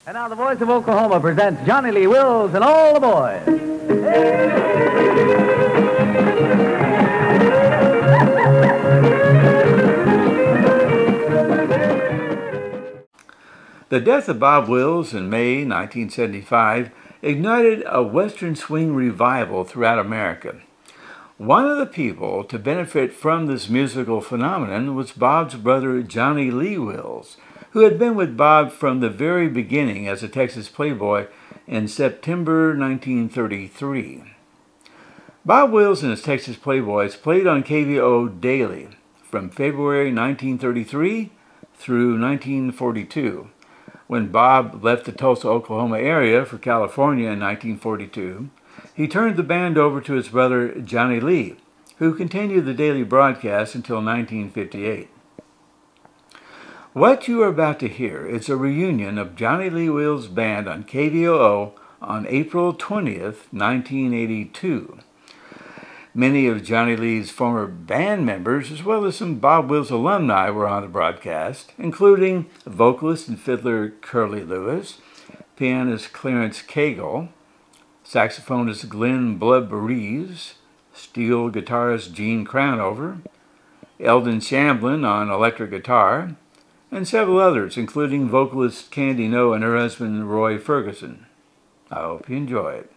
And now the voice of Oklahoma presents Johnnie Lee Wills and all the boys. The death of Bob Wills in May 1975 ignited a Western swing revival throughout America. One of the people to benefit from this musical phenomenon was Bob's brother Johnnie Lee Wills, who had been with Bob from the very beginning as a Texas Playboy in September 1933. Bob Wills and his Texas Playboys played on KVOO daily from February 1933 through 1942. When Bob left the Tulsa, Oklahoma area for California in 1942, he turned the band over to his brother Johnnie Lee, who continued the daily broadcast until 1958. What you are about to hear is a reunion of Johnnie Lee Wills' band on KVOO on April 20th, 1982. Many of Johnnie Lee's former band members, as well as some Bob Wills alumni, were on the broadcast, including vocalist and fiddler Curly Lewis, pianist Clarence Cagle, saxophonist Blub Rhees, steel guitarist Gene Crownover, Eldon Shamblin on electric guitar, and several others, including vocalist Candy Noe and her husband Roy Ferguson. I hope you enjoy it.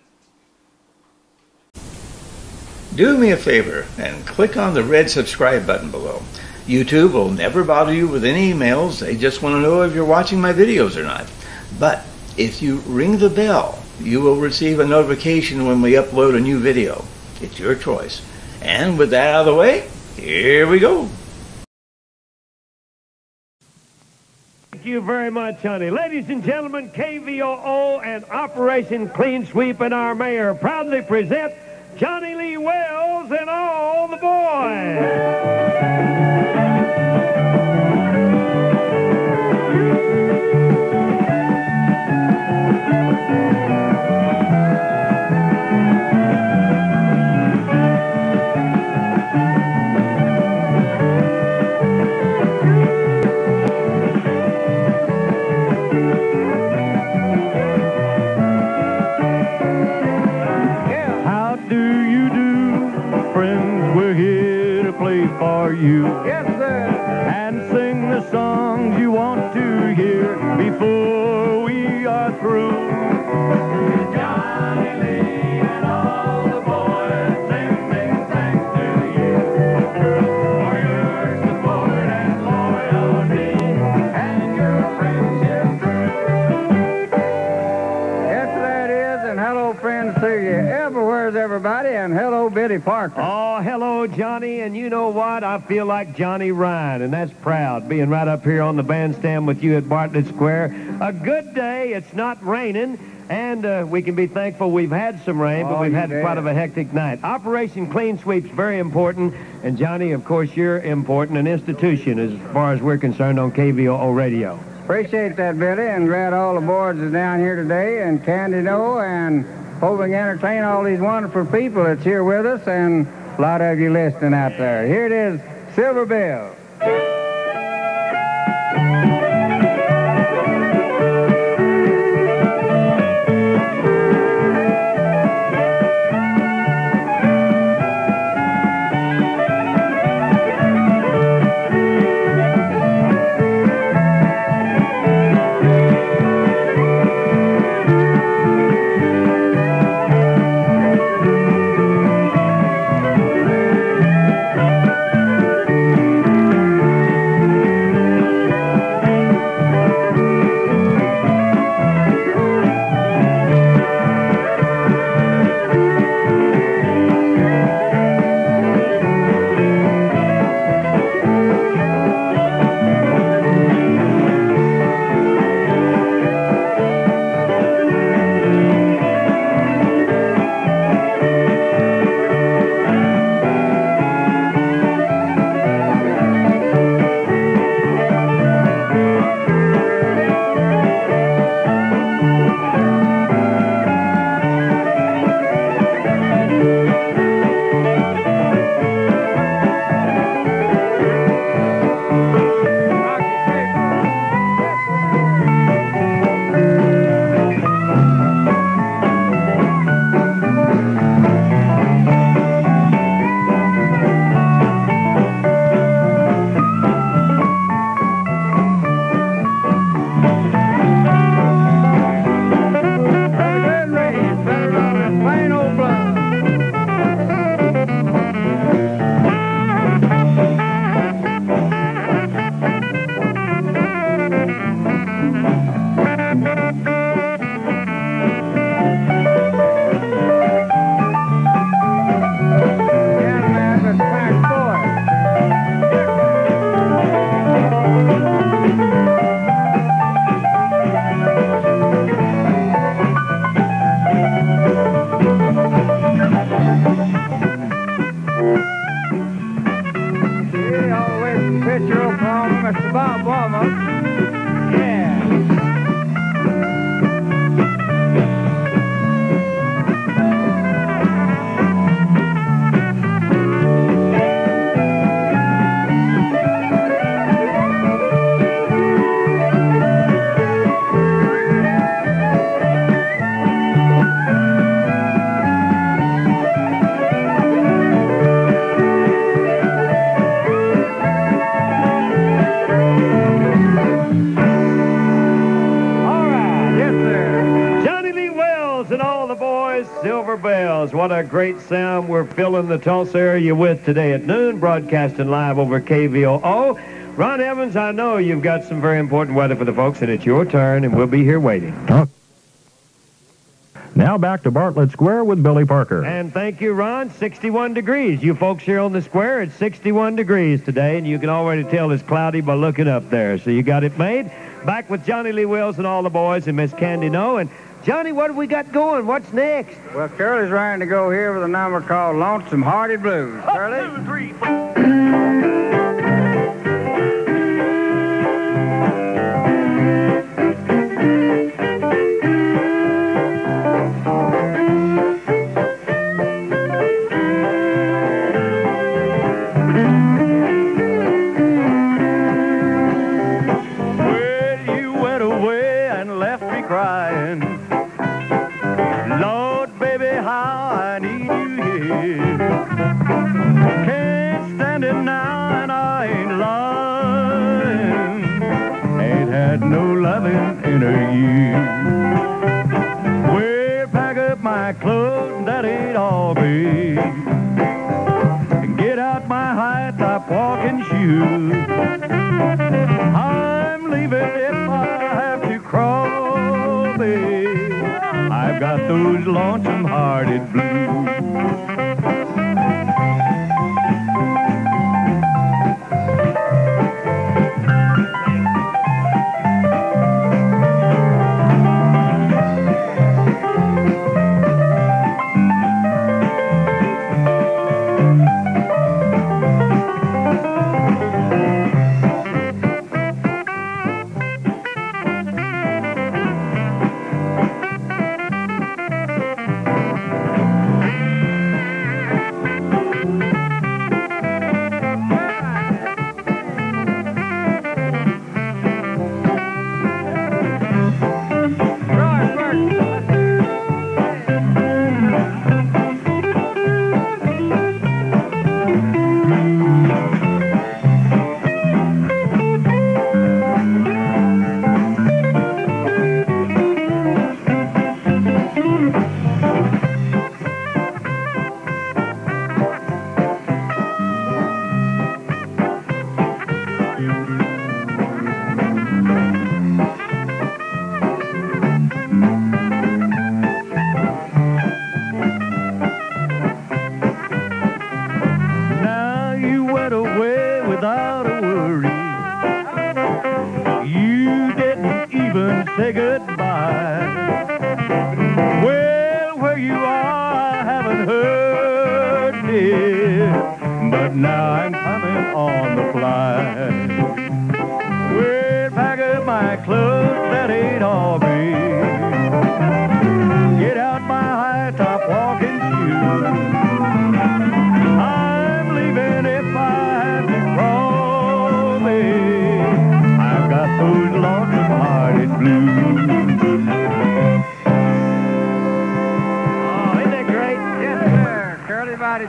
Do me a favor and click on the red subscribe button below. YouTube will never bother you with any emails. They just want to know if you're watching my videos or not. But if you ring the bell, you will receive a notification when we upload a new video. It's your choice. And with that out of the way, here we go. Thank you very much, honey. Ladies and gentlemen, KVOO and Operation Clean Sweep and our mayor proudly present Johnnie Lee Wills and all the boys. For you. Yes, sir. And sing the songs you want to hear before we are through. Johnnie Lee and all the boys sending thanks to you for your support and loyalty and your friendship true. Yes, that is, and hello, friends to you. Everywhere's everybody, and hello, Biddy Parker. Oh, hello, Johnny, and you know what? I feel like Johnny Ryan, and that's proud, being right up here on the bandstand with you at Bartlett Square. A good day. It's not raining, and we can be thankful we've had some rain, but we've had quite of a hectic night. Operation Clean Sweep's very important, and Johnny, of course, you're important, an institution as far as we're concerned on KVOO Radio. Appreciate that, Biddy, and glad all the boards are down here today, and Candy Noe, and hope we can entertain all these wonderful people that's here with us, and a lot of you listening out there. Here it is, Silver Bell. and all the boys, Silver Bells. What a great sound we're filling the Tulsa area with today at noon, broadcasting live over KVOO. Ron Evans, I know you've got some very important weather for the folks, and it's your turn, and we'll be here waiting. Now back to Bartlett Square with Billy Parker. And thank you, Ron. 61 degrees. You folks here on the square, it's 61 degrees today, and you can already tell it's cloudy by looking up there. So you got it made. Back with Johnnie Lee Wills and all the boys and Miss Candy Noe. And Johnny, what have we got going? What's next? Well, Curly's ready to go here with a number called Lonesome Hearted Blues. Curly? 1, 2, 3, 4. Well, pack up my clothes, that ain't all, babe. Get out my high-top walking shoes. I'm leaving if I have to crawl, babe. I've got those lonesome-hearted blues. Say goodbye. Well, where you are, I haven't heard, dear, but now I'm coming on the fly. Well, pack up my clothes, that ain't all, babe. Get out my high-top walking shoes. I'm leaving if I have to crawl, babe. I've got those lonesome-hearted blues.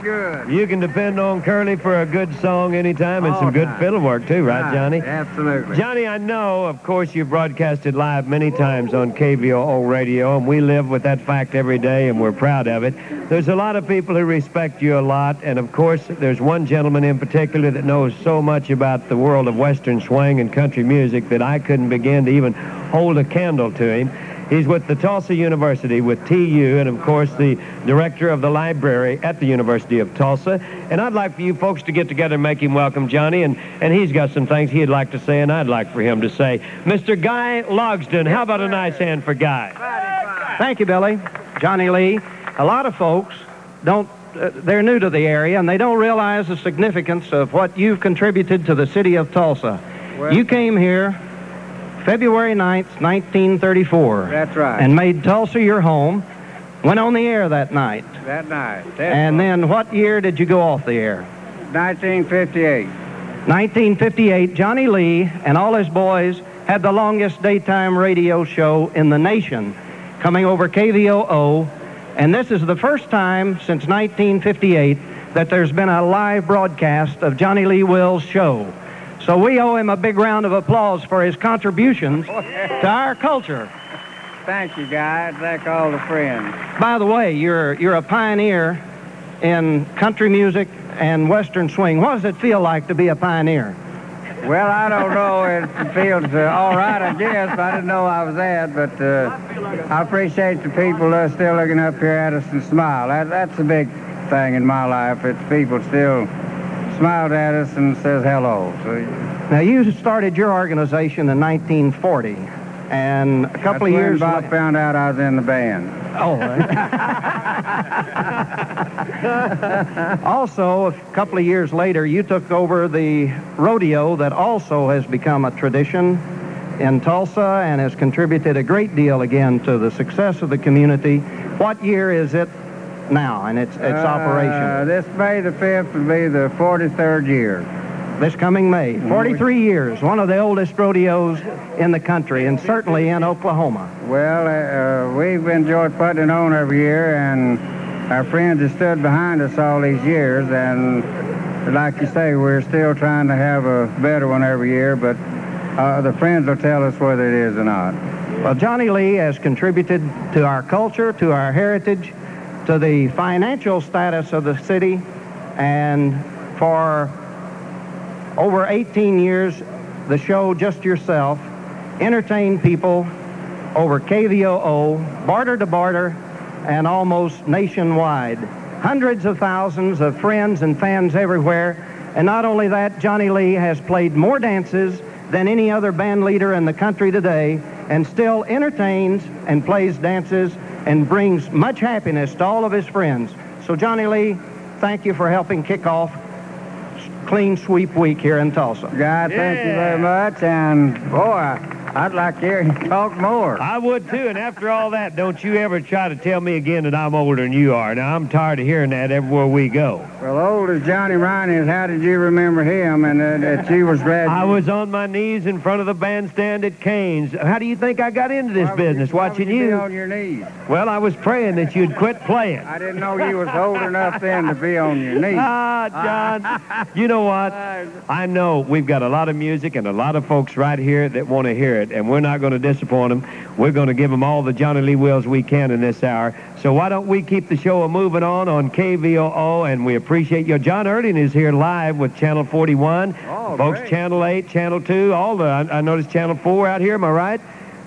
Good. You can depend on Curly for a good song anytime and some good fiddle work too, right, Johnny? Absolutely. Johnny, I know, of course, you've broadcasted live many times on KVOO radio, and we live with that fact every day, and we're proud of it. There's a lot of people who respect you a lot, and of course, there's one gentleman in particular that knows so much about the world of Western swing and country music that I couldn't begin to even hold a candle to him. He's with the Tulsa University with TU, and of course the director of the library at the University of Tulsa. And I'd like for you folks to get together and make him welcome, Johnny, and he's got some things he'd like to say and I'd like for him to say. Mr. Guy Logsdon, how about a nice hand for Guy? Thank you, Billy. Johnnie Lee. A lot of folks they're new to the area, and they don't realize the significance of what you've contributed to the city of Tulsa. Well, you came here February 9th, 1934. That's right. And made Tulsa your home. Went on the air that night. That night. And then what year did you go off the air? 1958. 1958, Johnnie Lee and all his boys had the longest daytime radio show in the nation, coming over KVOO. And this is the first time since 1958 that there's been a live broadcast of Johnnie Lee Wills' show. So we owe him a big round of applause for his contributions to our culture. thank you, guys. Thank all the friends. By the way, you're a pioneer in country music and Western swing. What does it feel like to be a pioneer? Well, I don't know. It feels all right, I guess. I didn't know I was that, but I appreciate the people still looking up here at us and smile. That's a big thing in my life. It's people still smiled at us and says hello. So, now, you started your organization in 1940, and a couple of years Bob found out I was in the band. Oh. Also, a couple of years later, you took over the rodeo that also has become a tradition in Tulsa and has contributed a great deal again to the success of the community. What year is it now in its operation? This May the 5th will be the 43rd year. This coming May. 43 years, one of the oldest rodeos in the country, and certainly in Oklahoma. Well, we've enjoyed putting it on every year, and our friends have stood behind us all these years, and like you say, we're still trying to have a better one every year, but the friends will tell us whether it is or not. Well, Johnnie Lee has contributed to our culture, to our heritage, to the financial status of the city, and for over 18 years, the show Just Yourself entertained people over KVOO, barter to barter, and almost nationwide. Hundreds of thousands of friends and fans everywhere. And not only that, Johnnie Lee has played more dances than any other band leader in the country today, and still entertains and plays dances and brings much happiness to all of his friends. So Johnnie Lee, thank you for helping kick off Clean Sweep Week here in Tulsa. God, thank you very much, and boy, I'd like to hear you talk more. I would too, and after all that, don't you ever try to tell me again that I'm older than you are. Now, I'm tired of hearing that everywhere we go. Well, old as Johnny Ryan is, how did you remember him and that you was glad? I was on my knees in front of the bandstand at Cain's. How do you think I got into this business? Watching you. Be on your knees? Well, I was praying that you'd quit playing. I didn't know you was old enough then to be on your knees. John, you know what? I know we've got a lot of music and a lot of folks right here that want to hear it, and we're not going to disappoint them. We're going to give them all the Johnnie Lee Wills we can in this hour. So why don't we keep the show moving on KVOO, and we appreciate you. John Erding is here live with Channel 41. Oh, folks, great. Channel 8, Channel 2, all the, I noticed Channel 4 out here, am I right?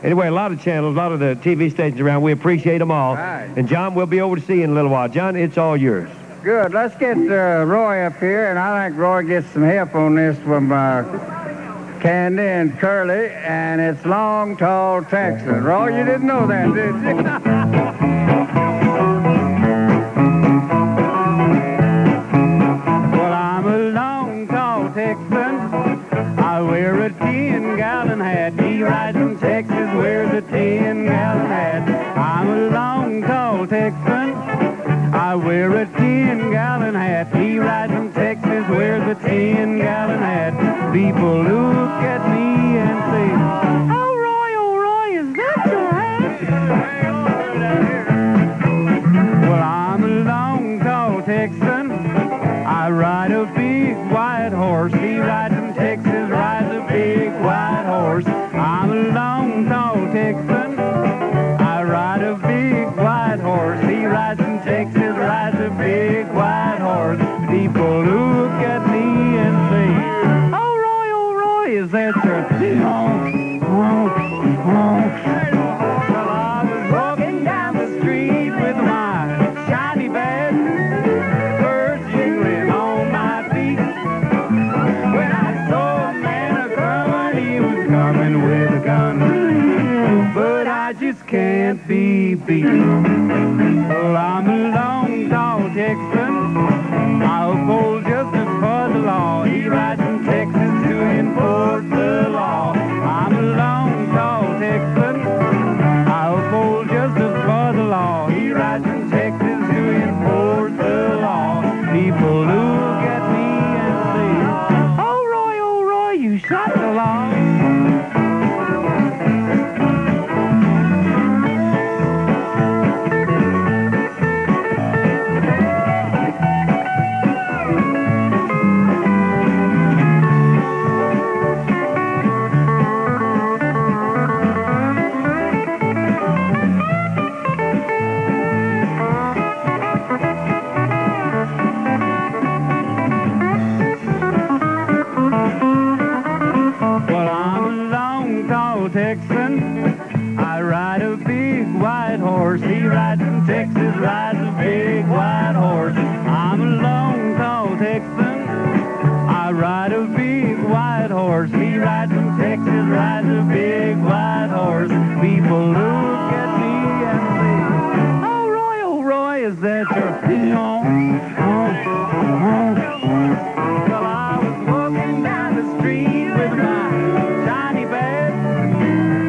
Anyway, a lot of channels, a lot of the TV stations around. We appreciate them all. Right. And John, we'll be over to see you in a little while. John, it's all yours. Good. Let's get Roy up here, and I think Roy gets some help on this from Candy and Curly, and it's Long Tall Texan. Roy, you didn't know that, did you? Well, I'm a long, tall Texan. I wear a 10-gallon hat. He rides from Texas, wears a 10-gallon hat. I'm a long, tall Texan. I wear a 10-gallon hat. He rides from Texas, wears a 10-gallon hat. People look at me and say, oh, Roy, is that your hat? Well, I'm a long, tall Texan. I ride a big white horse. He rides from Texas, rides a big white horse. I'm a long, tall Texan. I ride a big white horse. He rides from Texas, rides a big white horse. People look at me and say, oh, Roy, is that your... Well, I was walking down the street with my shiny bag, birds jingling on my feet, when I saw a man a-comin', he was coming with a gun, but I just can't be beat. Well, I'm a long, tall Texan. I uphold justice for the law. He rides from Texas to enforce the law. I'm a long, tall Texan. I uphold justice for the law. He rides from Texas to enforce the law. People look at me and say, oh, Roy, you shot the law. horse. He rides from Texas, rides a big white horse. I'm a long, tall Texan. I ride a big white horse. He rides from Texas, rides a big white horse. People look at me and say, oh, Roy, is that your... Well, I was walking down the street with my shiny bag,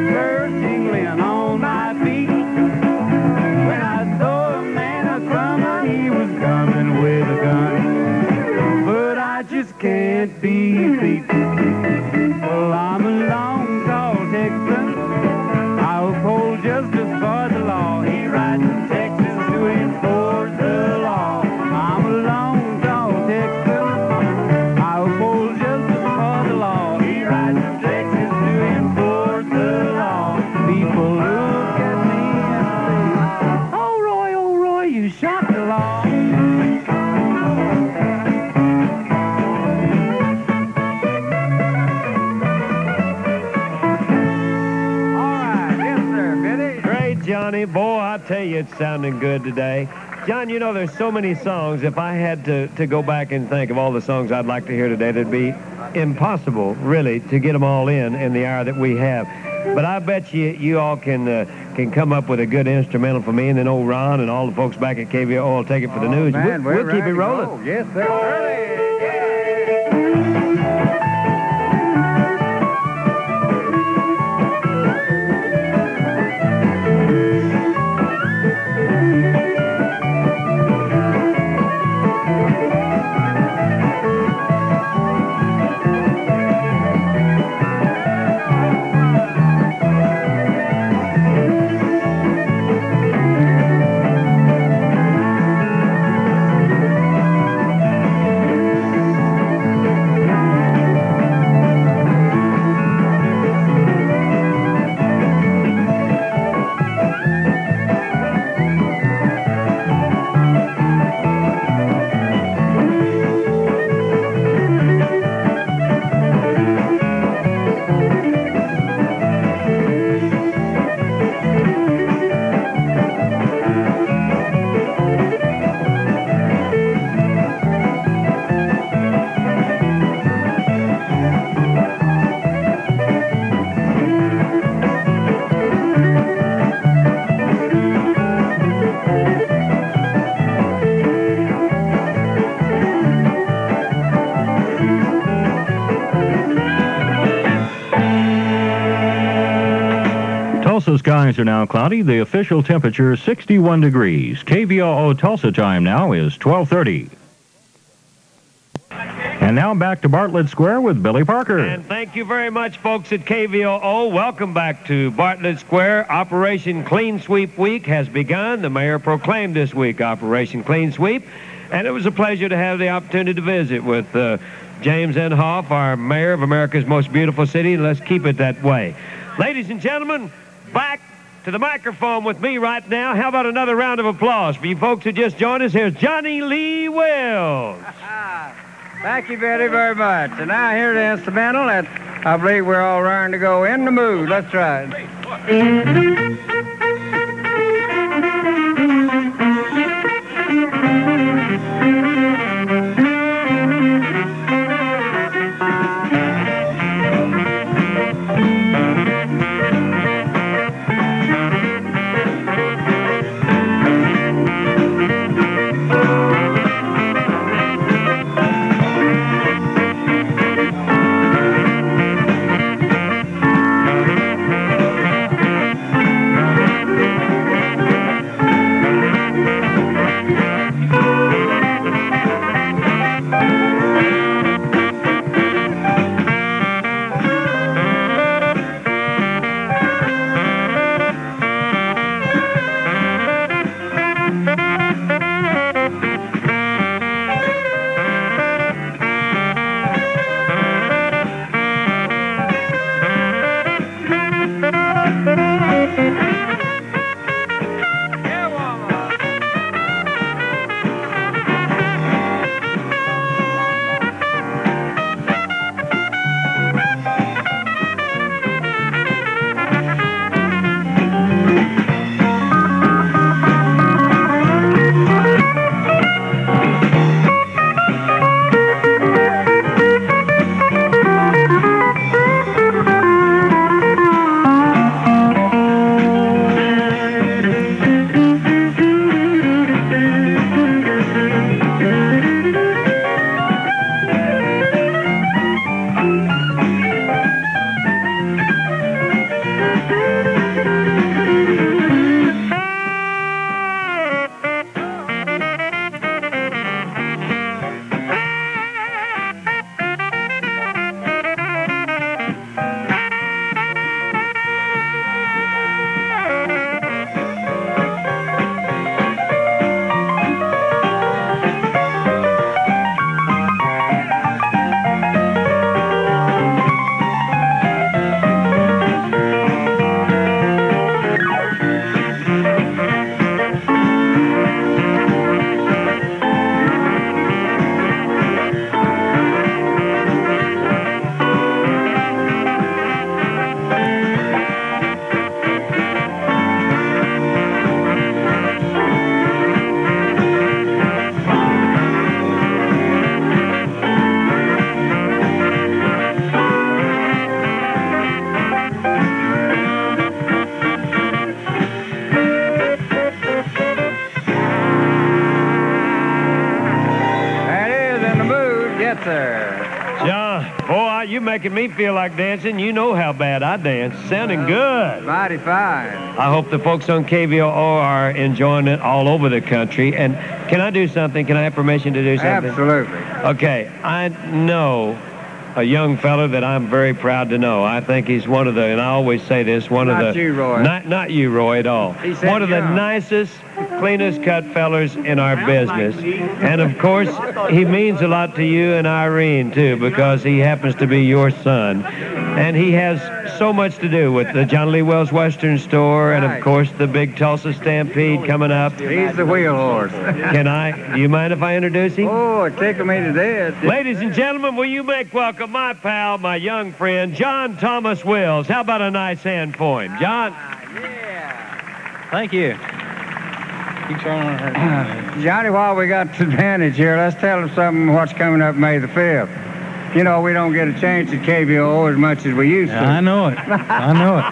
spurs jingling on my feet. When I saw a man a-comin', he was coming with a gun. But I just can't be beat. Well, I'm a long, tall Texan. I uphold justice for the law. He rides in Texas to enforce the law. I'm a long, tall Texan. I uphold justice for the law. He rides in Texas to enforce the law. People look at me and say, oh, Roy, you shot the law. Johnny, boy, I tell you, it's sounding good today. John, you know, there's so many songs. If I had to go back and think of all the songs I'd like to hear today, it'd be impossible, really, to get them all in the hour that we have. But I bet you all can come up with a good instrumental for me, and then old Ron and all the folks back at KVOO will take it for the news. Man, we'll keep it rolling. Roll. Yes, sir. Tulsa skies are now cloudy. The official temperature is 61 degrees. KVOO Tulsa time now is 12:30. And now back to Bartlett Square with Billy Parker. And thank you very much, folks at KVOO. Welcome back to Bartlett Square. Operation Clean Sweep Week has begun. The mayor proclaimed this week Operation Clean Sweep. And it was a pleasure to have the opportunity to visit with James Inhofe, our mayor of America's most beautiful city. Let's keep it that way. Ladies and gentlemen, back to the microphone with me right now. How about another round of applause for you folks who just joined us? Here's Johnnie Lee Wills. Thank you very, very much. And now here's the instrumental that I believe we're all raring to go. In the mood. Let's try it. you're making me feel like dancing. You know how bad I dance. Sounding good. Mighty fine. I hope the folks on KVOO are enjoying it all over the country. And can I do something? Can I have permission to do something? Absolutely. Okay, I know a young fella that I'm very proud to know. I think he's one of the, and I always say this, one of the... Not you, Roy. Not you, Roy, at all. One of the nicest, cleanest cut fellers in our business. And, of course, he means a lot to you and Irene, too, because he happens to be your son. And he has so much to do with the Johnnie Lee Wills Western Store and, of course, the big Tulsa Stampede coming up. He's the wheel horse. Do you mind if I introduce him? Oh, it tickled me to death. Ladies and gentlemen, will you make welcome my pal, my young friend, John Thomas Wills. How about a nice hand for him? John? Yeah. Thank you. Johnny, while we got the advantage here, let's tell them something what's coming up May the 5th. You know, we don't get a chance at KVOO as much as we used to. I know it. I know it.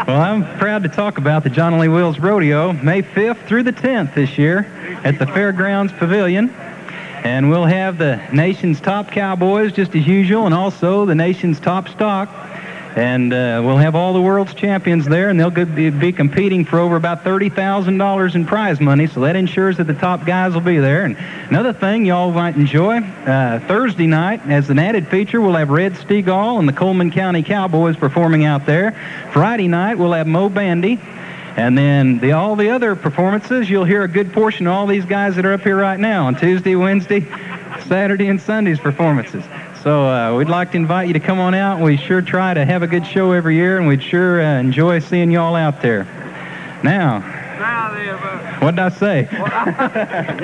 Well, I'm proud to talk about the Johnnie Lee Wills Rodeo, May 5th through the 10th this year at the Fairgrounds Pavilion. And we'll have the nation's top cowboys, just as usual, and also the nation's top stock. And we'll have all the world's champions there, and they'll be competing for over about $30,000 in prize money, so that ensures that the top guys will be there. And another thing y'all might enjoy, Thursday night, as an added feature, we'll have Red Stegall and the Coleman County Cowboys performing out there. Friday night, we'll have Mo Bandy. And then all the other performances, you'll hear a good portion of all these guys that are up here right now on Tuesday, Wednesday, Saturday, and Sunday's performances. So we'd like to invite you to come on out. We sure try to have a good show every year, and we'd sure enjoy seeing you all out there. Now, what did I say?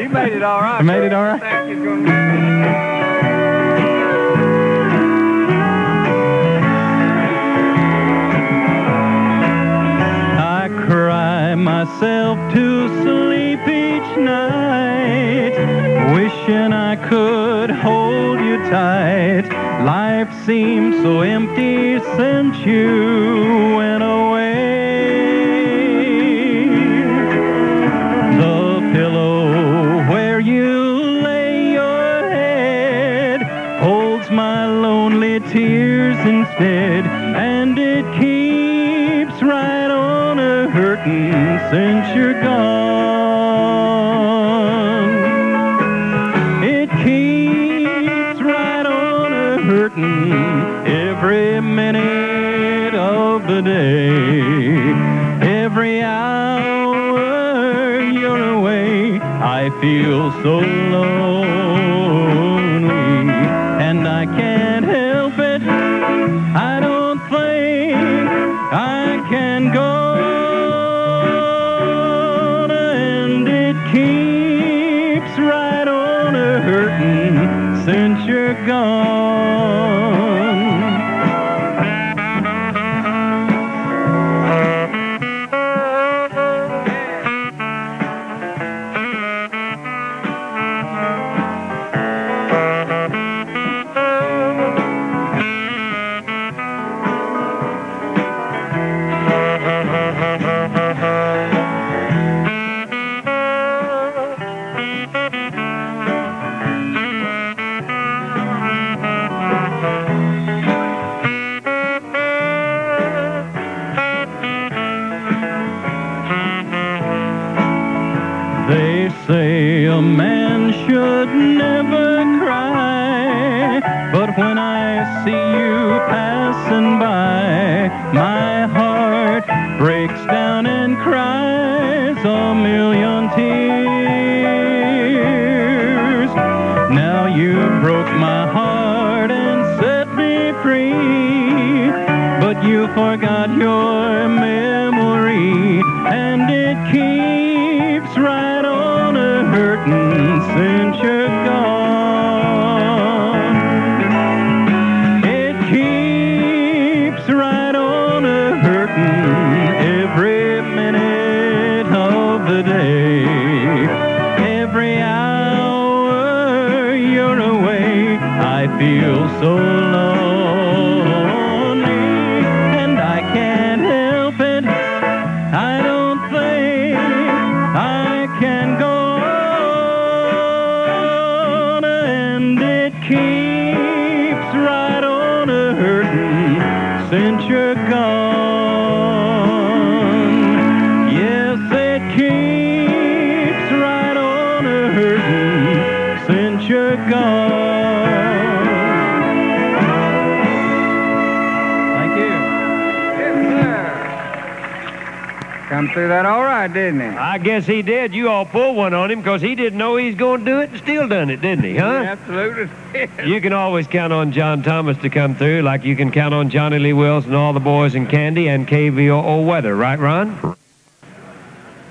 You made it all right. I made it all right? I cry myself to sleep each night, wishing I could hold you tight. Life seems so empty since you went away. The pillow where you lay your head holds my lonely tears instead, and it keeps right on a-hurtin' since you're gone. It keeps right on a-hurtin' every minute of the day. Every hour you're away, I feel so lonely, and I can't help it. I don't think I can go on, and it keeps right on a-hurtin' since you're gone. They say a man should never cry, but when I see you passing by, my heart breaks down and cries a million tears. Now you broke my heart and set me free, but you forgot your memory, and it keeps right on a-hurtin' since you're gone. It keeps right on a-hurtin' every minute of the day. Every hour you're away, I feel so lonely, and I can't help it. I don't think I can go on, and it keeps right on a gone. Thank you. Yes, sir. Come through that all right, didn't he? I guess he did. You all pulled one on him because he didn't know he was going to do it and still done it, didn't he, huh? Absolutely. You can always count on John Thomas to come through, like you can count on Johnnie Lee Wills and all the boys in Candy and KVOO weather. Right, Ron?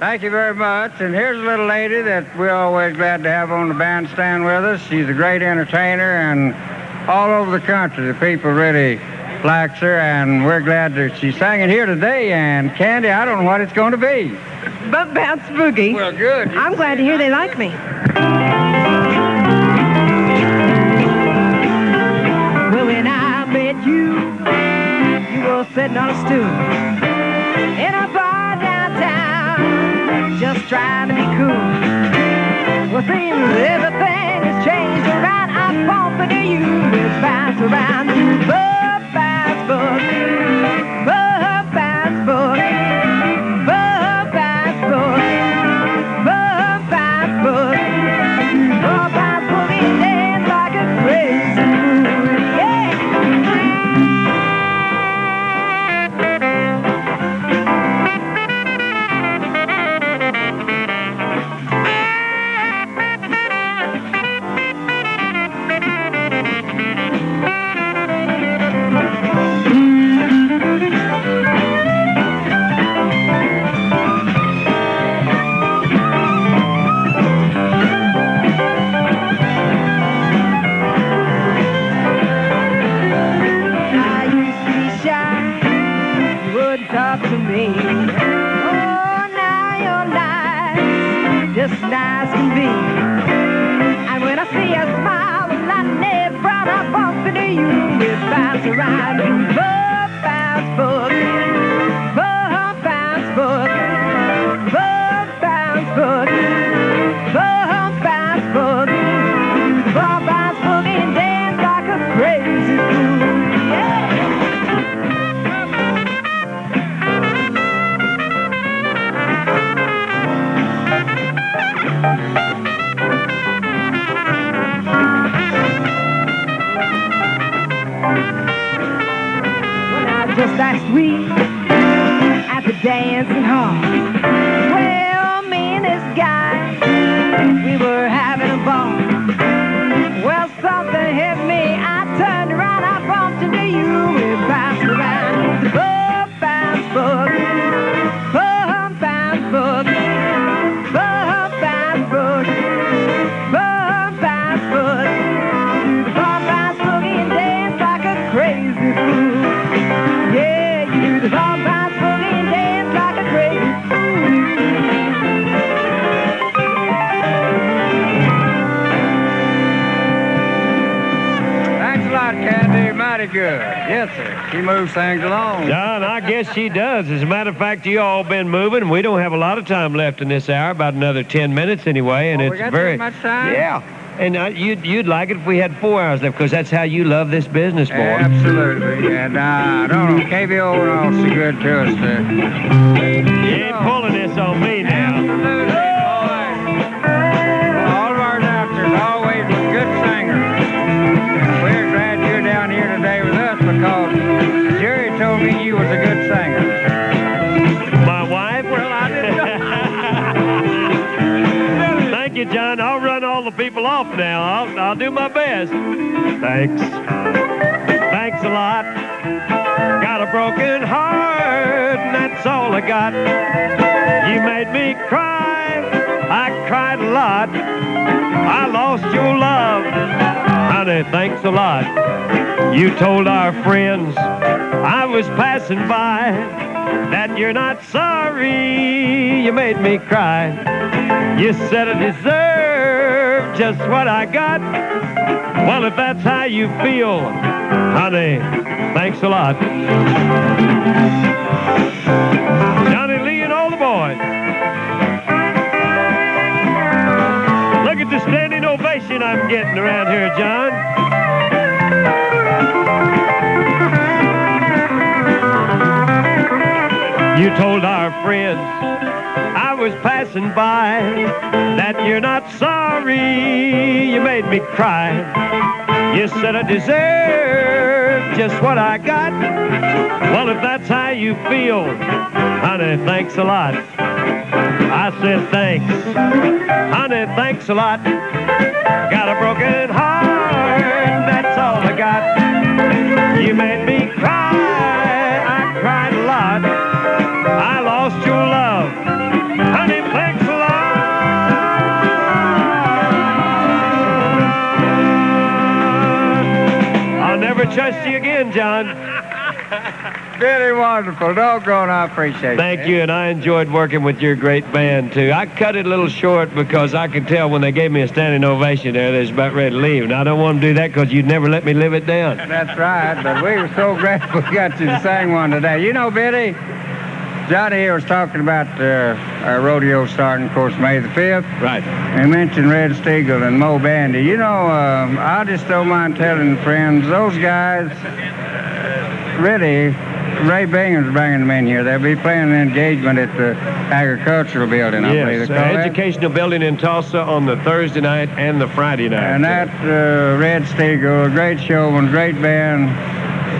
Thank you very much. And here's a little lady that we're always glad to have on the bandstand with us. She's a great entertainer, and all over the country, the people really likes her, and we're glad that she's singing here today. And Candy, I don't know what it's going to be. But Bounce Boogie. Well, good. I'm glad to hear they like me. Well, when I met you, you were sitting on a stool in a bar downtown, just trying to be cool. Well, seems everything has changed around. I bump into you, it's bounce around. Bob bounce boogie, Bob bounce boogie, Bob bounce boogie, Bob bounce boogie, Bob bounce boogie, dance like a crazy fool, yeah. Talk to me. Oh, now you're nice, just nice can be. And when I see a smile with lightning brown, I bump into you. It bounce around. Bob bounce boogie, Bob bounce boogie, Bob bounce boogie, Bob bounce boogie, Bob bounce boogie, and dance like a crazy fool. Yeah. Just last week at the dancing hall, well, me and this guy, we were having a ball. Well, something hit me, I turned around, I bumped into you, we bounced around. The Bob bounce boogie, Bob bounce boogie, Bob bounce boogie, Bob bounce boogie, Bob bounce boogie, and dance like a crazy fool. Yeah, you do the Bob bounce boogie and dance like a crazy fool. Thanks a lot, Candy. Mighty good. Yes, sir. She moves things along. John, I guess she does. As a matter of fact, you all been moving, and we don't have a lot of time left in this hour, about another 10 minutes anyway, and Oh, it's we got very... that much time? Yeah. And you'd like it if we had 4 hours left, because that's how you love this business, boy. Absolutely. And I don't know, KVOO are also good to us, sir. You ain't pulling this on me now. Absolutely, boy. All of our announcers always was good singers. We're glad you're down here today with us because Jerry told me you was a good singer. My wife? Well, I didn't know. Thank you, John. I'll run all the people off now. I'll do my best. Thanks. Thanks a lot. Got a broken heart, and that's all I got. You made me cry. I cried a lot. I lost your love. Honey, thanks a lot. You told our friends I was passing by that you're not sorry. You made me cry. You said I deserve just what I got. Well, if that's how you feel, honey, thanks a lot. Johnnie Lee and all the boys. Look at the standing ovation I'm getting around here, John. You told our friends I was passing by that you're not sorry you made me cry. You said I deserved just what I got. Well, if that's how you feel, honey, thanks a lot. I said thanks, honey, thanks a lot. Got a broken heart, that's all I got. You made me cry, I cried a lot. I lost your love, honey, thanks a lot. I'll never trust you again, John. Very wonderful. Doggone, I appreciate it. Thank you, and I enjoyed working with your great band, too. I cut it a little short because I could tell when they gave me a standing ovation there, they was about ready to leave. And I don't want to do that because you'd never let me live it down. That's right, but we were so grateful we got you to sing one today. You know, Biddy, Johnny here was talking about our rodeo starting, of course, May the 5th. Right. We mentioned Red Steagle and Mo Bandy. You know, I just don't mind telling friends, those guys, really, Ray Bingham's bringing them in here. They'll be playing an engagement at the agricultural building, I believe Yes, they call that. educational building in Tulsa on the Thursday night and the Friday night. And that Red Steagle, a great showman, great band.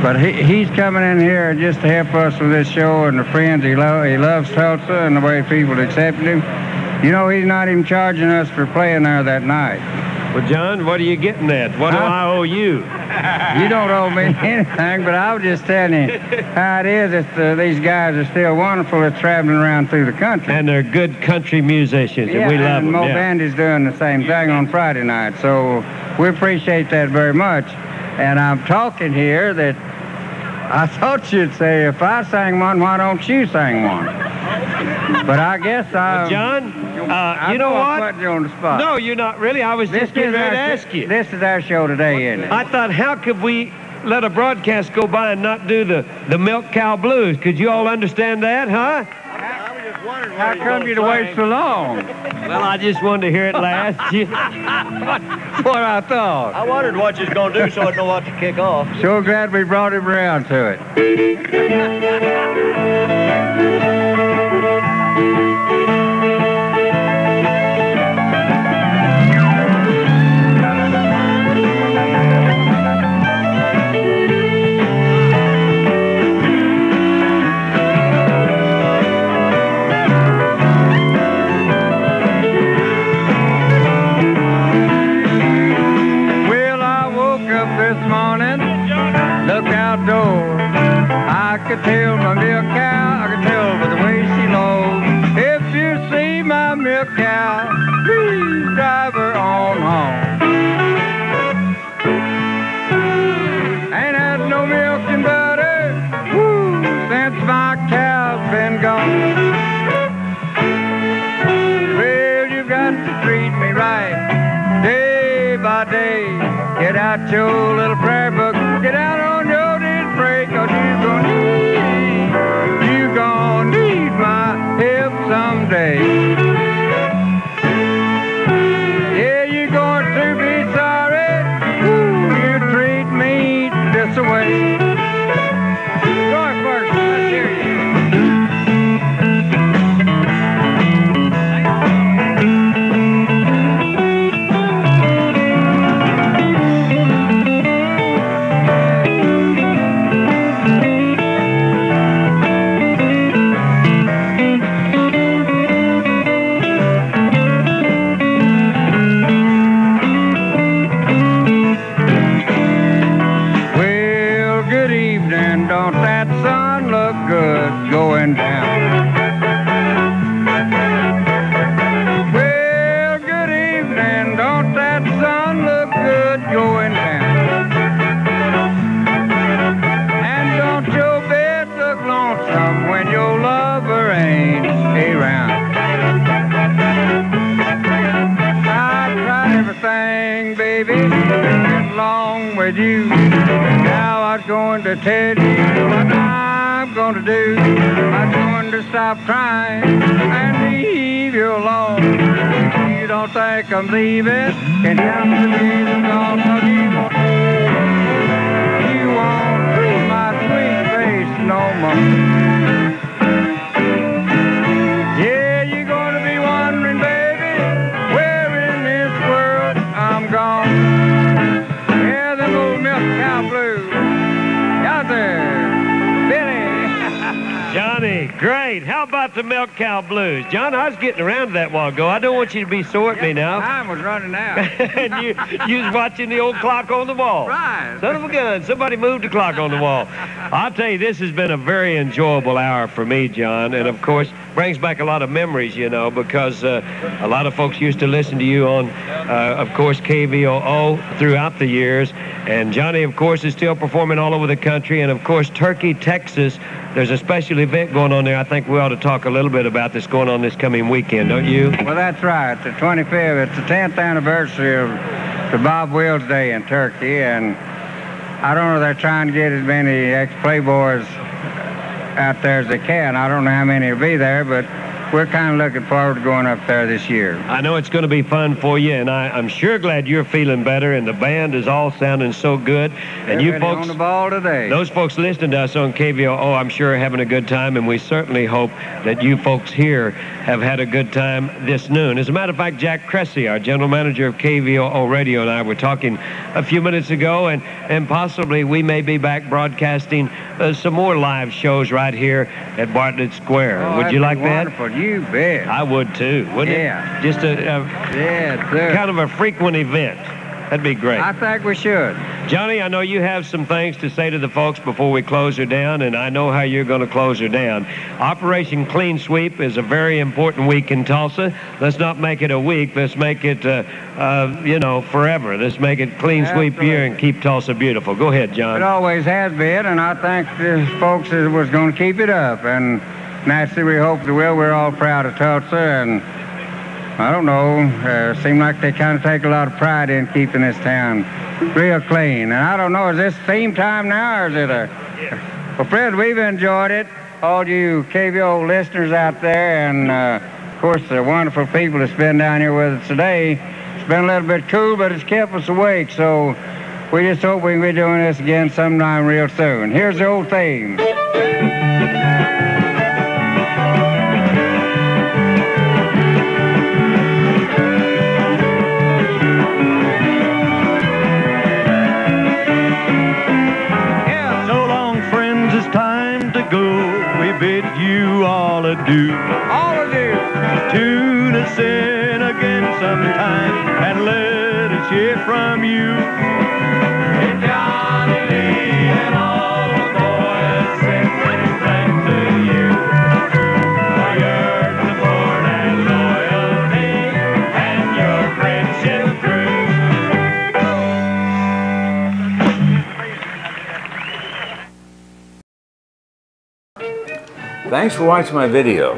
But he's coming in here just to help us with this show and the friends. He loves Tulsa and the way people accepted him. You know, he's not even charging us for playing there that night. Well, John, what are you getting at? What do I owe you? You don't owe me anything, but I was just telling you how it is. These guys are still wonderful at traveling around through the country. And they're good country musicians, Yeah, and we love and them. Mo Yeah. Bandy's doing the same thing on Friday night, so we appreciate that very much. And I'm talking here that I thought you'd say, if I sang one, why don't you sing one? But I guess Well, John, you know I what? put you on the spot. No, you're not really. I was just getting ready to ask you. This is our show today, isn't it? I thought, how could we let a broadcast go by and not do the Milk Cow Blues? Could you all understand that, huh? How come you'd wait so long? Well, I just wanted to hear it last. That's what I thought. I wondered what you was going to do so I'd know what to kick off. So glad we brought him around to it. I could tell my milk cow, I could tell by the way she lows. If you see my milk cow, please drive her on home. Ain't had no milk and butter, woo, since my cow's been gone. Well, you got to treat me right, day by day. Get out your little prayer book, get out on your knees, pray, 'cause you're gonna need my help someday. Yeah, you're going to be sorry, ooh, you treat me this way. Roy Ferguson, let's hear you. Don't that sun look good going down? Well, good evening. Don't that sun look good going down? And don't your bed look lonesome when your lover ain't around? I tried everything, baby, to get along with you. Now I'm going to tell you what I'm going to do. I'm going to stop crying and leave you alone. You don't think I'm leaving? Can help the reason gone, 'cause you won't see my sweet face no more. NorCal Blues. John, I was getting around to that a while ago. I don't want you to be sore at me now. Time was running out. And you was watching the old clock on the wall. Right. Son of a gun, somebody moved the clock on the wall. I'll tell you, this has been a very enjoyable hour for me, John, and of course, brings back a lot of memories, you know, because a lot of folks used to listen to you on, of course, KVOO throughout the years, and Johnny, of course, is still performing all over the country, and of course, Turkey, Texas, there's a special event going on there. I think we ought to talk a little bit about this going on this coming weekend, don't you? Well, that's right. The 25th, it's the 10th anniversary of the Bob Wills Day in Turkey, and I don't know, they're trying to get as many ex-Playboys out there as they can. I don't know how many will be there, but we're kind of looking forward to going up there this year. I know it's going to be fun for you, and I'm sure glad you're feeling better, and the band is all sounding so good. And you folks on the ball today. Those folks listening to us on KVOO, I'm sure are having a good time, and we certainly hope that you folks here have had a good time this noon. As a matter of fact, Jack Cressy, our general manager of KVOO Radio, and I were talking a few minutes ago, and possibly we may be back broadcasting some more live shows right here at Bartlett Square. Oh, Would you like that? Wonderful. You bet. I would too, wouldn't it? Just kind of a frequent event. That'd be great. I think we should. Johnny, I know you have some things to say to the folks before we close her down, and I know how you're going to close her down. Operation Clean Sweep is a very important week in Tulsa. Let's not make it a week. Let's make it, you know, forever. Let's make it Clean Sweep year and keep Tulsa beautiful. Go ahead, John. It always has been, and I think the folks was going to keep it up. And naturally, we hope they will. We're all proud of Tulsa, and I don't know, seem like they kind of take a lot of pride in keeping this town real clean. And I don't know, is this theme time now, or is it a... Well, Fred, we've enjoyed it. All you KVO listeners out there, and of course, the wonderful people that's been down here with us today. It's been a little bit cool, but it's kept us awake, so we just hope we can be doing this again sometime real soon. Here's the old theme. Bid you all adieu. All adieu. Tune us in again sometime and let us hear from you. And Johnnie Lee and all the boys sending thanks to you for your support and loyalty and your friendship Thanks for watching my video.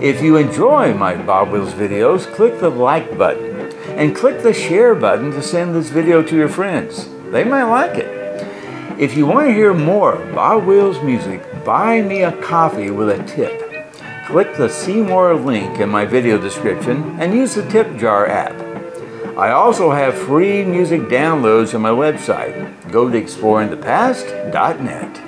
If you enjoy my Bob Wills videos, click the like button and click the share button to send this video to your friends. They might like it. If you want to hear more Bob Wills music, buy me a coffee with a tip. Click the See More link in my video description and use the Tip Jar app. I also have free music downloads on my website. Go to exploringthepast.net.